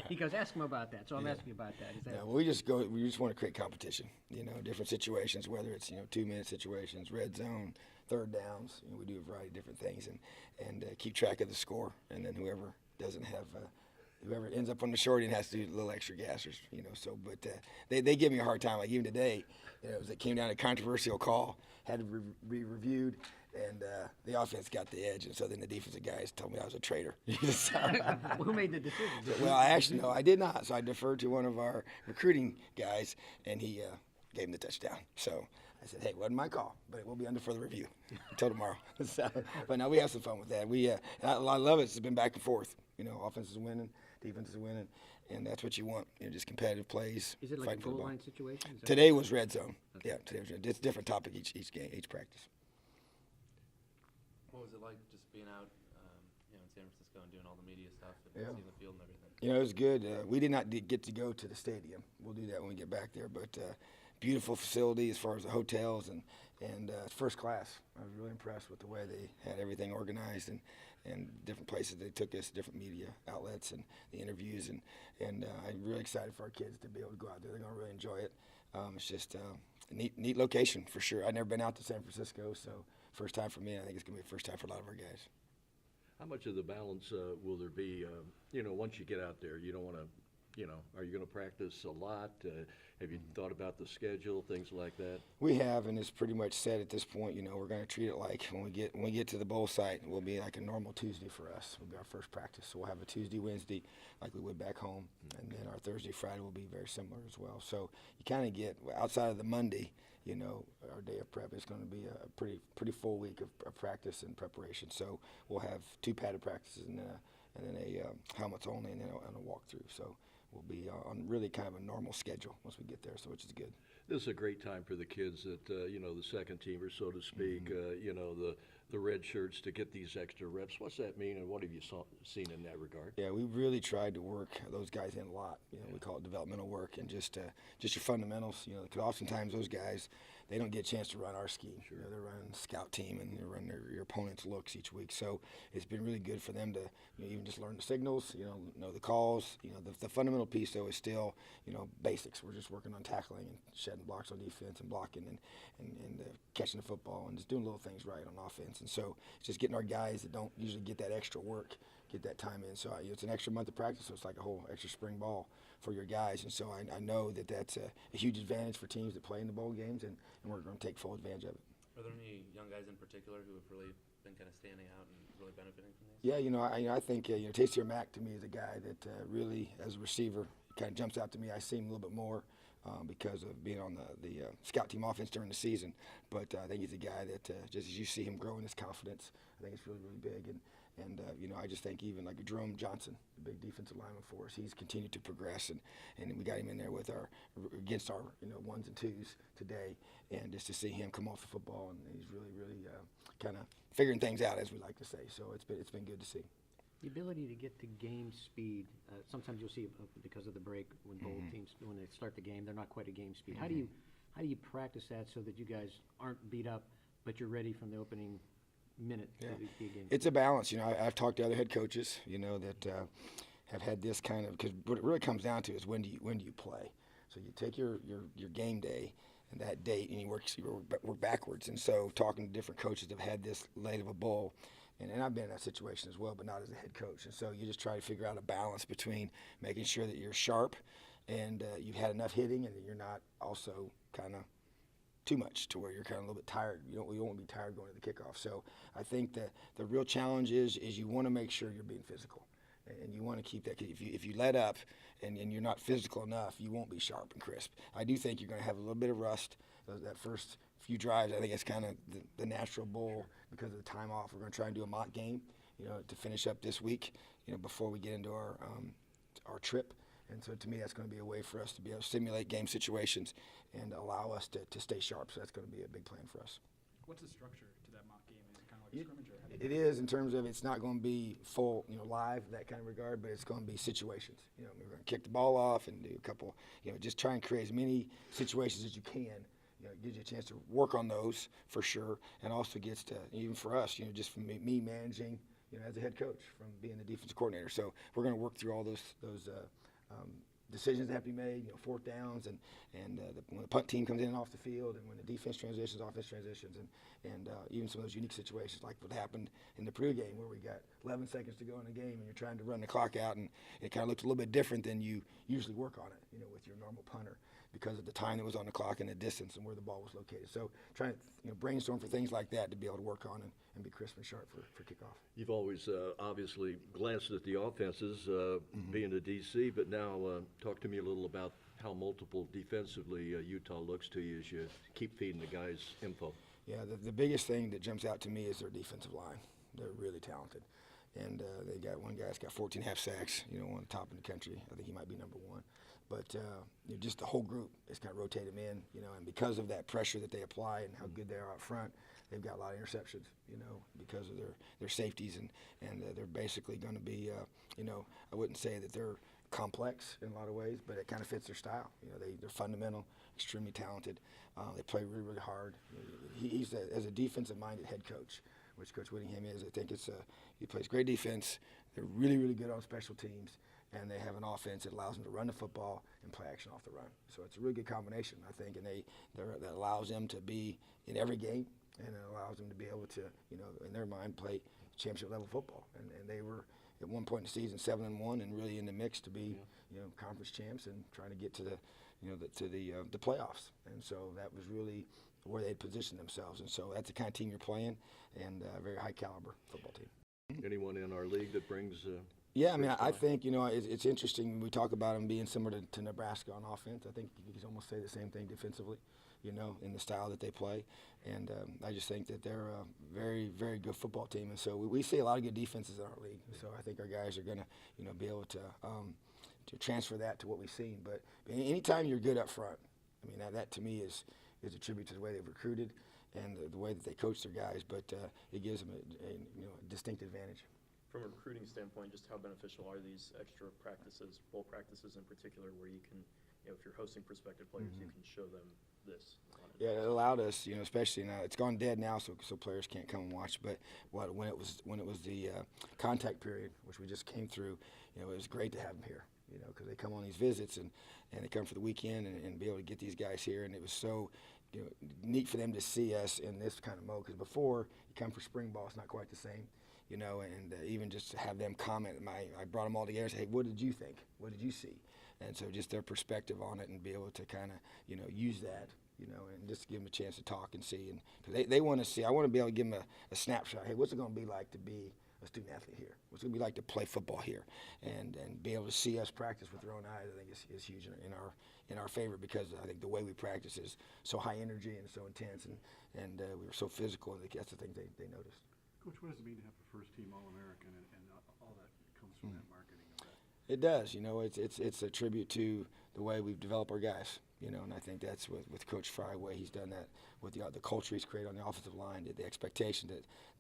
He goes, ask him about that. So I'm Yeah. asking you about that. Is that No, we just want to create competition, different situations, whether it's, 2-minute situations, red zone, third downs. We do a variety of different things and keep track of the score. And then whoever doesn't have, whoever ends up on the short end has to do a little extra gassers, So, but they give me a hard time. Like even today, it came down to a controversial call, had to be reviewed. And the offense got the edge, and so then the defensive guys told me I was a traitor. who made the decision? Well, no, I did not. So I deferred to one of our recruiting guys, and he gave him the touchdown. So I said, hey, it wasn't my call, but it will be under further review until tomorrow. But no, we have some fun with that. And I love it. It's been back and forth. Offense is winning, defense is winning, and that's what you want. Just competitive plays. Is it like a goal line situation? Today was red zone. Okay. Yeah, today was red. It's a different topic each game, each practice. What was it like just being out, in San Francisco and doing all the media stuff and seeing the field and everything? It was good. We did not get to go to the stadium. We'll do that when we get back there. But beautiful facility as far as the hotels and first class. I was really impressed with the way they had everything organized and different places they took us, different media outlets and the interviews. And I'm really excited for our kids to be able to go out there. They're going to really enjoy it. It's just a neat location for sure. I've never been out to San Francisco, so first time for me. I think it's going to be the first time for a lot of our guys. How much of the balance will there be, once you get out there? You don't want to, are you going to practice a lot? Have you thought about the schedule, things like that? We have, and it's pretty much set at this point. We're going to treat it like when we get to the bowl site, it will be like a normal Tuesday for us. It'll be our first practice. So we'll have a Tuesday, Wednesday, like we would back home, and then our Thursday, Friday will be very similar as well. So you kind of get, outside of the Monday, our day of prep is going to be a pretty full week of practice and preparation. So we'll have 2 padded practices and then a helmets only and then a walkthrough. So we'll be on really kind of a normal schedule once we get there, so which is good. This is a great time for the kids that, the second teamers, so to speak, the red shirts to get these extra reps. What's that mean, and what have you seen in that regard? Yeah, we really tried to work those guys in a lot. We call it developmental work and just your fundamentals. Because oftentimes those guys, they don't get a chance to run our scheme. Sure. They're running scout team and they're running your opponent's looks each week. So it's been really good for them to even just learn the signals, know the calls. The fundamental piece though is still basics. We're just working on tackling and shedding blocks on defense and blocking and catching the football and just doing little things right on offense. And so it's just getting our guys that don't usually get that extra work, get that time in. So it's an extra month of practice, so it's like a whole extra spring ball for your guys. And so I know that that's a huge advantage for teams that play in the bowl games, and we're going to take full advantage of it. Are there any young guys in particular who have really been kind of standing out and really benefiting from this? Yeah, I think Taysier Mack to me is a guy that really, as a receiver, kind of jumps out to me. I see him a little bit more because of being on the scout team offense during the season. But I think he's a guy that just as you see him grow in his confidence, I think it's really, really big. And I just think even like Jerome Johnson, the big defensive lineman for us, he's continued to progress, and we got him in there with against our ones and twos today, and just to see him come off the football, and he's really, really kind of figuring things out, as we like to say. So it's been good to see. the ability to get to game speed? Sometimes you'll see because of the break when bowl teams, when they start the game, they're not quite at game speed. How do you practice that so that you guys aren't beat up, but you're ready from the opening minute to be a game? It's a balance. I've talked to other head coaches, that have had this kind of, because what it really comes down to is when do you play. So you take your game day and that date, and you work backwards. And so talking to different coaches that have had this late of a bowl, and I've been in that situation as well, but not as a head coach. And so you just try to figure out a balance between making sure that you're sharp and you've had enough hitting, and that you're not also kind of too much to where you're kind of a little bit tired. You don't want to be tired going to the kickoff. So I think that the real challenge is you want to make sure you're being physical, and you want to keep that. If you let up and you're not physical enough, you won't be sharp and crisp. I do think you're going to have a little bit of rust that first few drives. I think it's kind of the natural bowl because of the time off. We're going to try and do a mock game, to finish up this week, before we get into our trip. And so to me, that's going to be a way for us to be able to simulate game situations and allow us to stay sharp. So that's going to be a big plan for us. What's the structure to that mock game? Is it kind of like a scrimmage? Or It is, in terms of it's not going to be full, live, that kind of regard, but it's going to be situations. We're going to kick the ball off and do a couple, just try and create as many situations as you can. It gives you a chance to work on those for sure, and also gets to, even for us, just from me managing, you know, as a head coach from being the defensive coordinator. So we're going to work through all those decisions that have to be made, you know, fourth downs, and when the punt team comes in and off the field, and when the defense transitions, offense transitions, and even some of those unique situations like what happened in the Purdue game where we got 11 seconds to go in the game and you're trying to run the clock out, and it kind of looked a little bit different than you usually work on it, you know, with your normal punter because of the time that was on the clock and the distance and where the ball was located. So trying to, you know, brainstorm for things like that to be able to work on and be crisp and sharp for kickoff. You've always obviously glanced at the offenses, being a DC, but now talk to me a little about how multiple defensively Utah looks to you as you keep feeding the guys info. Yeah, the biggest thing that jumps out to me is their defensive line. They're really talented. And they got one guy's got 14 half sacks, you know, on the top in the country. I think he might be number one. But you know, just the whole group is kind of rotate them in, you know, and because of that pressure that they apply and how good they are up front, they've got a lot of interceptions, you know, because of their safeties, and they're basically going to be, you know, I wouldn't say that they're complex in a lot of ways, but it kind of fits their style. You know, they're fundamental, extremely talented. They play really, really hard. He's as a defensive-minded head coach, which Coach Whittingham is. I think he plays great defense. They're really, really good on special teams, and they have an offense that allows them to run the football and play action off the run. So it's a really good combination, I think, and that allows them to be in every game, and it allows them to be able to, you know, in their mind, play championship level football. And they were at one point in the season 7-1 and really in the mix to be, you know, conference champs and trying to get to the, you know, the playoffs. And so that was really where they positioned themselves. And so that's the kind of team you're playing, and a very high caliber football team. Anyone in our league that brings? Yeah, I mean, I think, you know, it's interesting. We talk about them being similar to Nebraska on offense. I think you could almost say the same thing defensively, you know, in the style that they play. And I just think that they're a very, very good football team. And so we see a lot of good defenses in our league. So I think our guys are going to, you know, be able to transfer that to what we've seen. But anytime you're good up front, I mean, that to me is a tribute to the way they've recruited and the way that they coach their guys. But it gives them a distinct advantage. From a recruiting standpoint, just how beneficial are these extra practices, bowl practices in particular, where you can, you know, if you're hosting prospective players, you can show them this? Yeah, it allowed us, you know, especially now it's gone dead now, so players can't come and watch. But when it was the contact period, which we just came through, you know, it was great to have them here, you know, because they come on these visits and they come for the weekend and be able to get these guys here, and it was so, you know, neat for them to see us in this kind of mode. Because before you come for spring ball, it's not quite the same. You know, and even just to have them comment, I brought them all together and say, hey, what did you think? What did you see? And so just their perspective on it and be able to kind of, you know, use that, you know, and just give them a chance to talk and see. And because they want to see, I want to be able to give them a snapshot. Hey, what's it going to be like to be a student athlete here? What's it going to be like to play football here? And be able to see us practice with their own eyes, I think is huge in our favor, because I think the way we practice is so high energy and so intense, and we were so physical, and that's the thing they noticed. Coach, what does it mean to have a first-team All-American and all that comes from that marketing of that? It does. You know, it's a tribute to the way we've developed our guys. You know, and I think that's with Coach Fry, the way he's done that, with the culture he's created on the offensive line, the expectation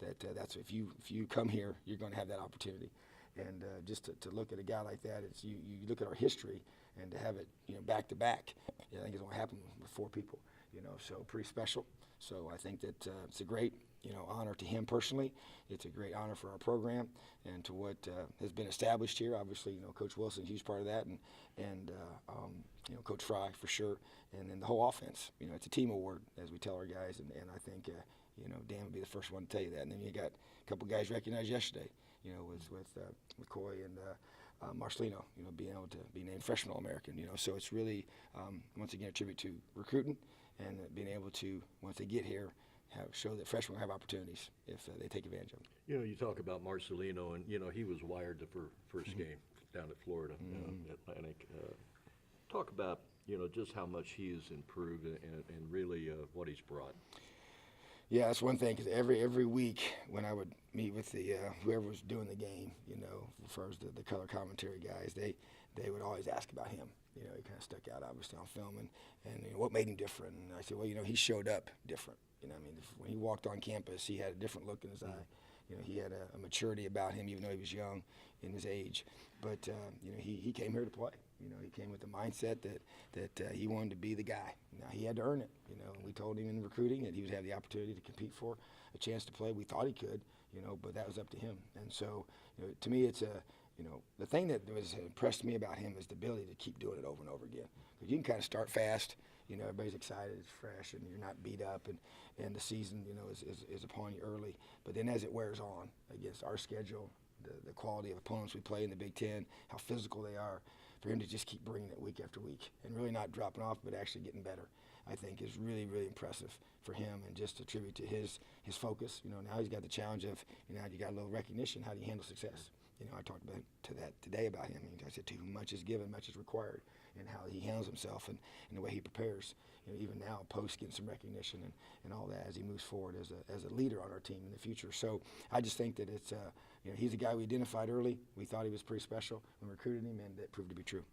that's if you come here, you're going to have that opportunity. And just to look at a guy like that, it's you look at our history, and to have it, you know, back to back, I think it's going to happen with 4 people. You know, so pretty special. So I think that it's a great, you know, honor to him personally. It's a great honor for our program and to what has been established here. Obviously, you know, Coach Wilson's a huge part of that, and you know, Coach Fry for sure, and then the whole offense. You know, it's a team award, as we tell our guys, and I think you know, Dan would be the first one to tell you that. And then you got a couple guys recognized yesterday, you know, with Coy and Marcelino, you know, being able to be named Freshman All-American. You know, so it's really once again a tribute to recruiting and being able to, once they get here, show that freshmen will have opportunities if they take advantage of them. You know, you talk about Marcelino, and, you know, he was wired the first game down at Florida Atlantic. Talk about, you know, just how much he has improved and really what he's brought. Yeah, that's one thing, because every week when I would meet with the whoever was doing the game, you know, as far as the color commentary guys, they would always ask about him. You know, he kind of stuck out obviously on film, and you know, what made him different. And I said, well, you know, he showed up different. You know, I mean, when he walked on campus, he had a different look in his eye. You know, he had a maturity about him, even though he was young in his age. But you know, he came here to play. You know, he came with the mindset that he wanted to be the guy. Now he had to earn it. You know, we told him in recruiting that he would have the opportunity to compete for a chance to play. We thought he could, you know, but that was up to him. And so, you know, to me, it's you know, the thing that was impressed me about him is the ability to keep doing it over and over again. Because you can kind of start fast. You know, everybody's excited, it's fresh, and you're not beat up, and the season, you know, is upon you early. But then as it wears on against our schedule, the quality of opponents we play in the Big Ten, how physical they are, for him to just keep bringing it week after week and really not dropping off, but actually getting better, I think is really, really impressive for him, and just a tribute to his focus. You know, now he's got the challenge of, you know, you got a little recognition. How do you handle success? You know, I talked about that today about him. I said, to whom much is given, much is required, and how he handles himself and the way he prepares. You know, even now, post getting some recognition and all that as he moves forward as a leader on our team in the future. So I just think that it's, you know, he's a guy we identified early. We thought he was pretty special when we recruited him, and that proved to be true.